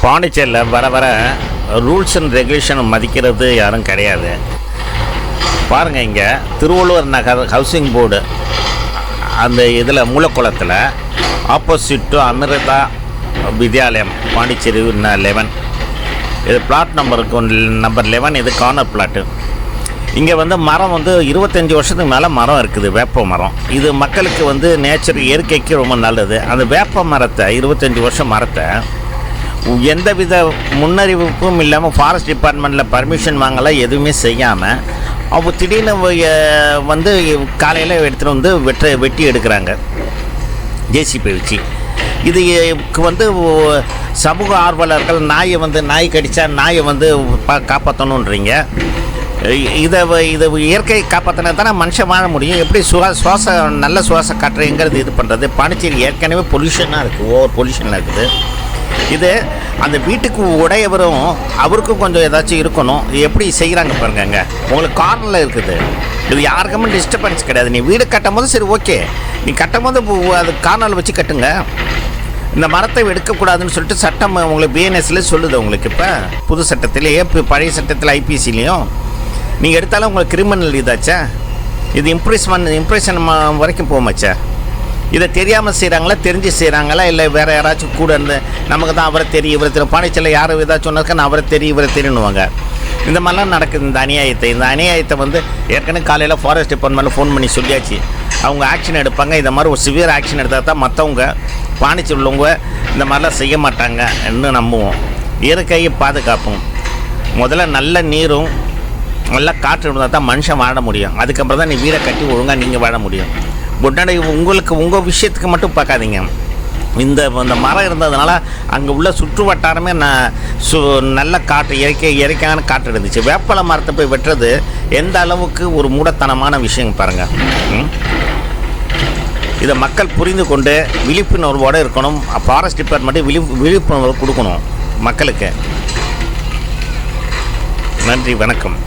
பாண்டிச்சேரியில் வர வர ரூல்ஸ் அண்ட் ரெகுலேஷன் மதிக்கிறது யாரும் கிடையாது. பாருங்கள், இங்கே திருவள்ளுவர் நகர் ஹவுசிங் போர்டு அந்த இதில் மூலக்குளத்தில் ஆப்போசிட் டு அமிர்தா வித்யாலயம் பாண்டிச்சேரி 11 இது பிளாட் நம்பர் 11. இது கார்னர் பிளாட்டு. இங்கே மரம் 25 வருஷத்துக்கு மேலே மரம் இருக்குது, வேப்ப மரம். இது மக்களுக்கு நேச்சர் இயற்கைக்கு ரொம்ப நல்லது. அந்த வேப்ப மரத்தை 25 வருஷம் மரத்தை எந்தவித முன்னறிவிப்பும் இல்லாமல் ஃபாரஸ்ட் டிபார்ட்மெண்ட்டில் பர்மிஷன் வாங்கலாம், எதுவுமே செய்யாமல் அவங்க திடீர்னு காலையில் எடுத்துகிட்டு வெட்டி எடுக்கிறாங்க ஜேசிபி வச்சு. இதுக்கு சமூக ஆர்வலர்கள் நாய் கடித்தா நாயை காப்பாற்றணுன்றீங்க. இதை இயற்கை காப்பாற்றினா தானே மனுஷன் வாழ முடியும். எப்படி நல்ல சுவாச காற்றுங்கிறது இது பண்ணுறது. பாண்டிச்சேரி ஏற்கனவே பொல்யூஷனாக இருக்குது, ஓவர் பொல்யூஷனாக இருக்குது. இது அந்த வீட்டுக்கு உடையவரும் அவருக்கும் கொஞ்சம் ஏதாச்சும் இருக்கணும். எப்படி செய்கிறாங்க பாருங்க. உங்களுக்கு கார்னரில் இருக்குது. இது யாருக்குமே டிஸ்டர்பன்ஸ் கிடையாது. நீ வீடு கட்டும் போது சரி ஓகே, நீ கட்டும் போது அது கார்னரில் வச்சு கட்டுங்க. இந்த மரத்தை எடுக்கக்கூடாதுன்னு சொல்லிட்டு சட்டம் உங்களுக்கு பிஎன்எஸ்ல சொல்லுது. உங்களுக்கு இப்போ புது சட்டத்திலேயே, இப்போ பழைய சட்டத்தில் ஐபிசிலையும் நீங்கள் எடுத்தாலும் உங்களுக்கு கிரிமினல் இதாச்சா. இது இம்ப்ரெஷன் வரைக்கும் போமாச்சா. இதை தெரியாமல் செய்கிறாங்களா, தெரிஞ்சு செய்கிறாங்களா, இல்லை வேறு யாராச்சும் கூட இருந்து நமக்கு தான் அவரை தெரியும் இவரை தெரியும். பாண்டிச்சேரியில் யாரும் ஏதாச்சும் சொன்னாக்கா நான் அவரை தெரியும் இவரை தெரியுன்னுவாங்க. இந்த மாதிரிலாம் நடக்குது. இந்த அநியாயத்தை ஏற்கனவே காலையில் ஃபாரஸ்ட் டிபார்ட்மெண்ட்டில் ஃபோன் பண்ணி சொல்லியாச்சு. அவங்க ஆக்ஷன் எடுப்பாங்க. இந்த மாதிரி ஒரு சிவியர் ஆக்ஷன் எடுத்தால் தான் மற்றவங்க பாண்டிச்சேரி உள்ளவங்க இந்த மாதிரிலாம் செய்ய மாட்டாங்க என்று நம்புவோம். இயற்கையை பாதுகாப்போம். முதல்ல நல்ல நீரும் நல்ல காற்று இருந்தால் தான் மனுஷன் வாழ முடியும். அதுக்கப்புறம் தான் நீ வீடை கட்டி ஒழுங்காக நீங்கள் வாழ முடியும். உடனே உங்கள் விஷயத்துக்கு மட்டும் பார்க்காதீங்க. இந்த மரம் இருந்ததுனால அங்கே உள்ள சுற்று வட்டாரமே நல்ல காற்று, இயற்கையான காற்று இருந்துச்சு. வேப்பலை மரத்தை போய் வெட்டுறது எந்த அளவுக்கு ஒரு மூடத்தனமான விஷயம் பாருங்கள். இதை மக்கள் புரிந்து கொண்டு விழிப்புணர்வோடு இருக்கணும். ஃபாரஸ்ட் டிபார்ட்மெண்ட்டு விழிப்புணர்வு கொடுக்கணும் மக்களுக்கு. நன்றி, வணக்கம்.